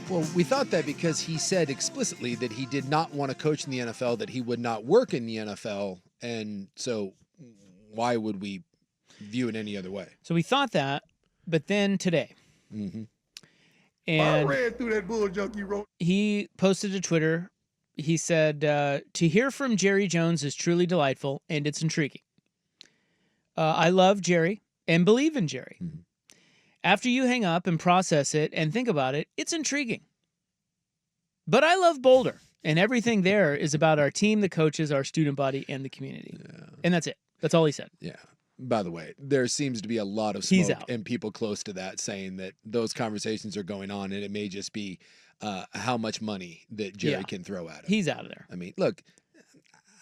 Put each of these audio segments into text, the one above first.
Well, we thought that because he said explicitly that he did not want to coach in the NFL, that he would not work in the NFL. And so why would we view it any other way? So we thought that, but then today. Mm-hmm. And I ran through that bull junk you wrote. He posted to Twitter. He said, to hear from Jerry Jones is truly delightful, and it's intriguing. I love Jerry and believe in Jerry. Mm-hmm. After you hang up and process it and think about it, it's intriguing. But I love Boulder, and everything there is about our team, the coaches, our student body, and the community. Yeah. And that's it. That's all he said. Yeah. By the way, there seems to be a lot of smoke and people close to that saying that those conversations are going on, and it may just be how much money that Jerry can throw at him. He's out of there. I mean, look,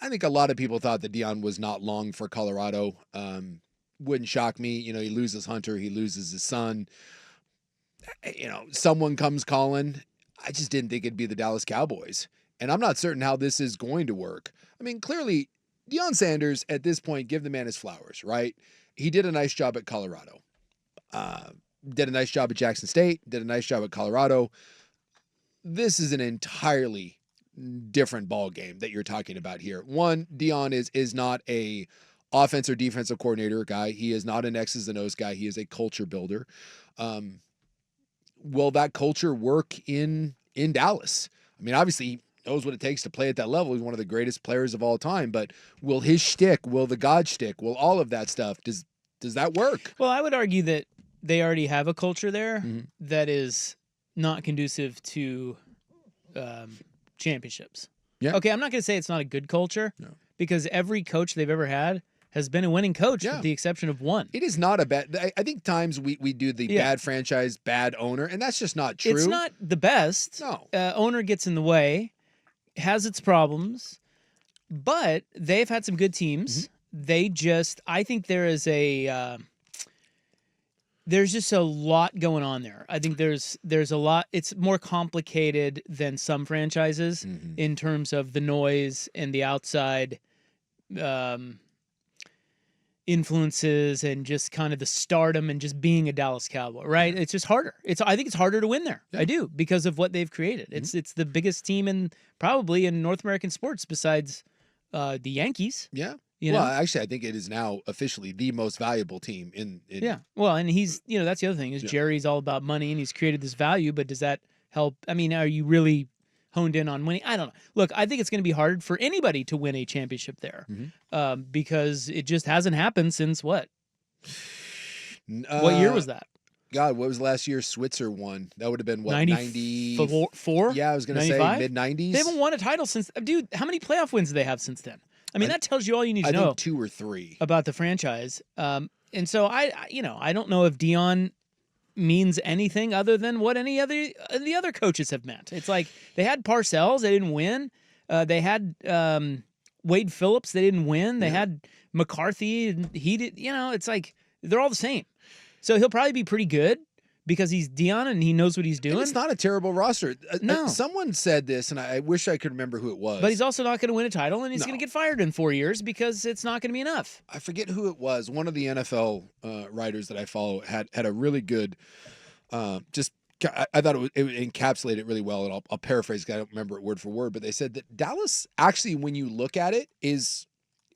I think a lot of people thought that Deion was not long for Colorado. Wouldn't shock me. You know, he loses Hunter. He loses his son. You know, someone comes calling. I just didn't think it'd be the Dallas Cowboys. And I'm not certain how this is going to work. I mean, clearly, Deion Sanders, at this point, give the man his flowers, right? He did a nice job at Colorado. Did a nice job at Jackson State. Did a nice job at Colorado. This is an entirely different ball game that you're talking about here. One, Deion is not a offense or defensive coordinator guy. He is not an X's and O's guy. He is a culture builder. Will that culture work in Dallas? I mean, obviously, he knows what it takes to play at that level. He's one of the greatest players of all time. But will his shtick, will the God shtick, will all of that stuff, does that work? Well, I would argue that they already have a culture there that is not conducive to championships. Yeah. Okay, I'm not going to say it's not a good culture because every coach they've ever had has been a winning coach with the exception of one. It is not a bad. I think times we do the bad franchise, bad owner, and that's just not true. It's not the best. No. Owner gets in the way, has its problems, but they've had some good teams. They just, I think there is there's just a lot going on there. I think there's a lot. It's more complicated than some franchises in terms of the noise and the outside influences and just kind of the stardom and just being a Dallas Cowboy, right? It's just harder. I think it's harder to win there. I do, because of what they've created. It's the biggest team probably in North American sports besides the Yankees. Yeah. You know? Well, actually, I think it is now officially the most valuable team in Yeah. Well, and he's, that's the other thing is Jerry's all about money and he's created this value, but does that help? I mean, are you really honed in on winning? I don't know. Look, I think it's going to be hard for anybody to win a championship there because it just hasn't happened since what? What year was that? God, what was last year? Switzer won. That would have been what, 94? Yeah, I was going to say mid-90s. They haven't won a title since. Dude, how many playoff wins do they have since then? I mean, that tells you all you need to know. I think 2 or 3 about the franchise. And so I don't know if Deion means anything other than what any of the other coaches have meant. It's like they had Parcells, they didn't win. They had Wade Phillips, they didn't win. They had McCarthy, and he did. It's like they're all the same. So he'll probably be pretty good because he's Deion and he knows what he's doing. And it's not a terrible roster. No. Someone said this, and I wish I could remember who it was. But he's also not going to win a title, and he's going to get fired in 4 years because it's not going to be enough. I forget who it was. One of the NFL writers that I follow had a really good, I thought it encapsulated it really well, and I'll paraphrase because I don't remember it word for word, but they said that Dallas, actually, when you look at it, is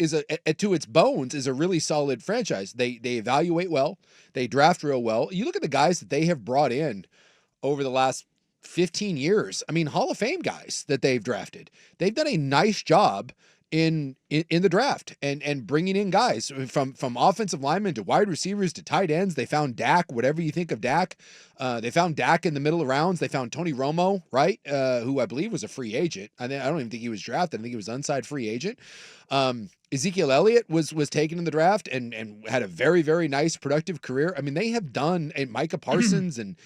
to its bones is a really solid franchise. They evaluate well, they draft real well. You look at the guys that they have brought in over the last 15 years. I mean, Hall of Fame guys that they've drafted. They've done a nice job in the draft and bringing in guys from offensive linemen to wide receivers to tight ends. They found Dak, whatever you think of Dak. They found Dak in the middle of rounds. They found Tony Romo, right? Who I believe was a free agent. I don't even think he was drafted. I think he was unsigned free agent. Ezekiel Elliott was taken in the draft and had a very, very nice productive career. I mean, they have done, and Micah Parsons and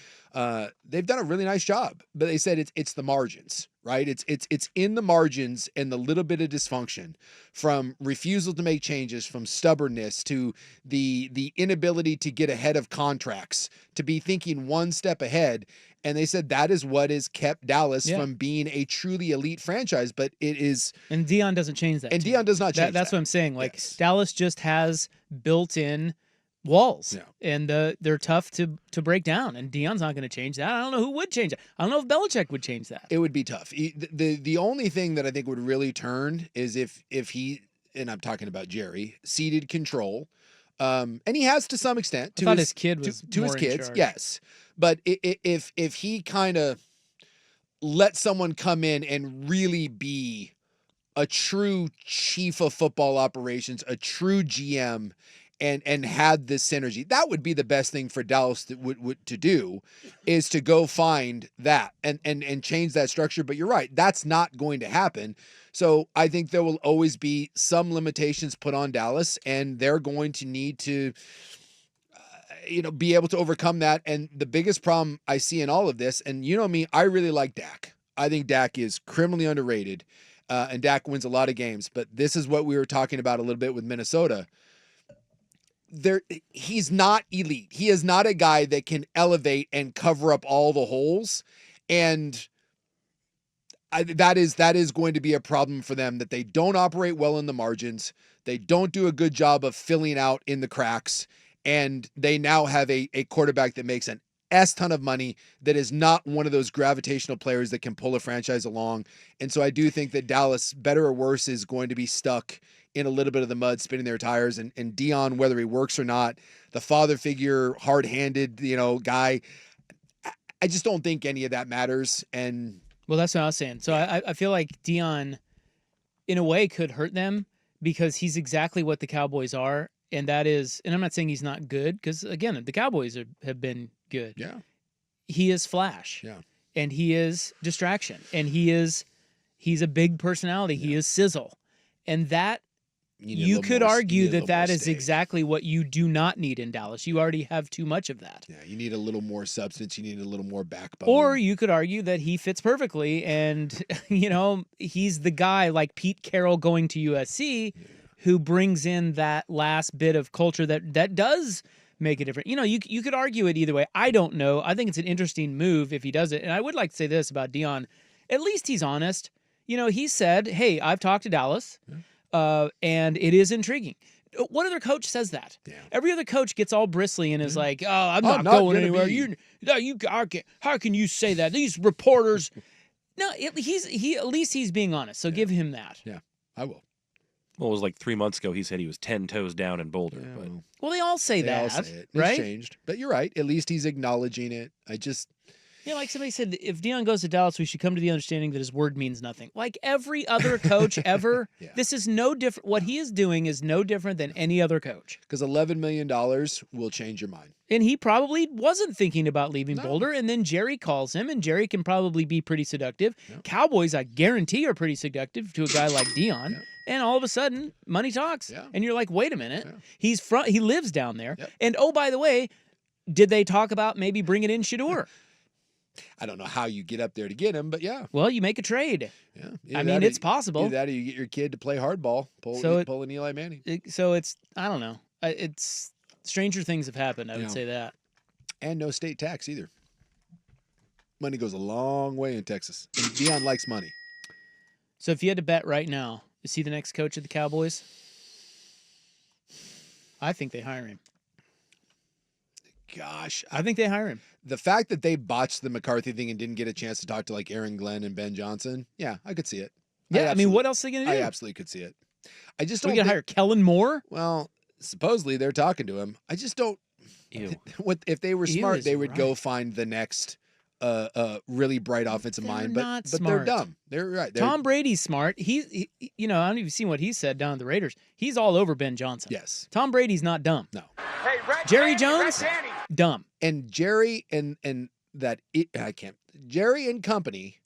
they've done a really nice job, but they said it's the margins, right? It's in the margins and the little bit of dysfunction, from refusal to make changes, from stubbornness to the inability to get ahead of contracts, to be thinking one step ahead. And they said that is what has kept Dallas from being a truly elite franchise, but it is. And Deion doesn't change that. And Deion does not change That's that. what I'm saying. Like Dallas just has built in walls, Yeah. and they're tough to break down. And Deion's not going to change that. I don't know who would change that. I don't know if Belichick would change that. It would be tough. The only thing that I think would really turn is if he, and I'm talking about Jerry, ceded control, and he has to some extent I thought his kid was to his more in kids, charge. yes. But if he kind of let someone come in and really be a true chief of football operations, a true GM, and had this synergy, that would be the best thing for Dallas to do, is to go find that and change that structure. But you're right, that's not going to happen. So I think there will always be some limitations put on Dallas, and they're going to need to be able to overcome that. And the biggest problem I see in all of this, and you know me, I really like Dak. I think Dak is criminally underrated, and Dak wins a lot of games. But this is what we were talking about a little bit with Minnesota. He's not elite. He is not a guy that can elevate and cover up all the holes. And that is going to be a problem for them, that they don't operate well in the margins. They don't do a good job of filling out in the cracks. And they now have a quarterback that makes an ton of money, that is not one of those gravitational players that can pull a franchise along. And so I do think that Dallas, better or worse, is going to be stuck in a little bit of the mud, spinning their tires. And Deion, whether he works or not, the father figure, hard-handed, guy, I just don't think any of that matters. And well, that's what I was saying. So I feel like Deion, in a way, could hurt them, because he's exactly what the Cowboys are. And that is, and I'm not saying he's not good, because again, the Cowboys have been good. Yeah. He is flash. Yeah. And he is distraction. And he's a big personality. Yeah. He is sizzle. And that, you could argue that is exactly what you do not need in Dallas. You already have too much of that. Yeah, you need a little more substance. You need a little more backbone. Or you could argue that he fits perfectly, and he's the guy like Pete Carroll going to USC, who brings in that last bit of culture that does make a difference. You could argue it either way. I don't know. I think it's an interesting move if he does it. And I would like to say this about Deion. At least he's honest. He said, hey, I've talked to Dallas. Yeah. And it is intriguing. What other coach says that? Yeah. Every other coach gets all bristly and is like, "Oh, I'm not going anywhere." How can you say that? These reporters. No, at least he's being honest. So give him that. Yeah, I will. Well, it was like 3 months ago. He said he was 10 toes down in Boulder. Yeah, but well, they all say that. All say it. Right? It's changed, but you're right. At least he's acknowledging it. Like somebody said, if Deion goes to Dallas, we should come to the understanding that his word means nothing. Like every other coach ever, this is no different. What he is doing is no different than any other coach. Because $11 million will change your mind. And he probably wasn't thinking about leaving Boulder, and then Jerry calls him, and Jerry can probably be pretty seductive. Yep. Cowboys, I guarantee, are pretty seductive to a guy like Deion. Yep. And all of a sudden, money talks. Yeah. And you're like, wait a minute. Yeah. He lives down there. Yep. And oh, by the way, did they talk about maybe bringing in Shador? I don't know how you get up there to get him, but yeah. Well, you make a trade. Yeah. I mean, it's possible. Either that or you get your kid to play hardball, pull an Eli Manning. I don't know. It's stranger things have happened, I would say that. And no state tax either. Money goes a long way in Texas. And Deion likes money. So if you had to bet right now, is he the next coach of the Cowboys? I think they hire him. Gosh, I think they hire him. The fact that they botched the McCarthy thing and didn't get a chance to talk to like Aaron Glenn and Ben Johnson, yeah, I could see it. Yeah, I mean, what else are they going to do? I absolutely could see it. I just don't. We got to hire Kellen Moore? Well, supposedly they're talking to him. I just don't. If they were smart, they would go find the next really bright offensive mind. But they're dumb. They're right. Tom Brady's smart. He I don't even see what he said down at the Raiders. He's all over Ben Johnson. Yes. Tom Brady's not dumb. No. Hey, Jerry Jones, dumb. And Jerry Jerry and company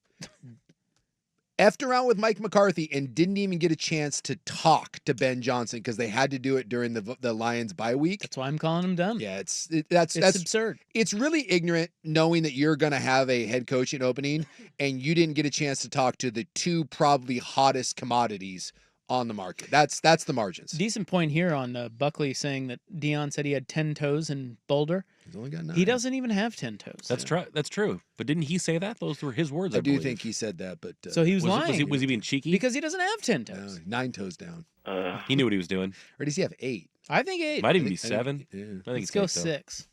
effed around with Mike McCarthy and didn't even get a chance to talk to Ben Johnson because they had to do it during the Lions bye week. That's why I'm calling him dumb. Yeah, that's absurd. It's really ignorant knowing that you're going to have a head coaching opening and you didn't get a chance to talk to the two probably hottest commodities on the market. That's the margins. Decent point here on Buckley saying that Deion said he had 10 toes in Boulder. He's only got 9. He doesn't even have 10 toes. That's true. That's true. But didn't he say that? Those were his words. I do think he said that, but so he was lying. Was he being cheeky? Because he doesn't have 10 toes. 9 toes down. He knew what he was doing. Or does he have 8? I think 8. Might even I be think- 7. yeah. I think Let's it's go 8, though. 6.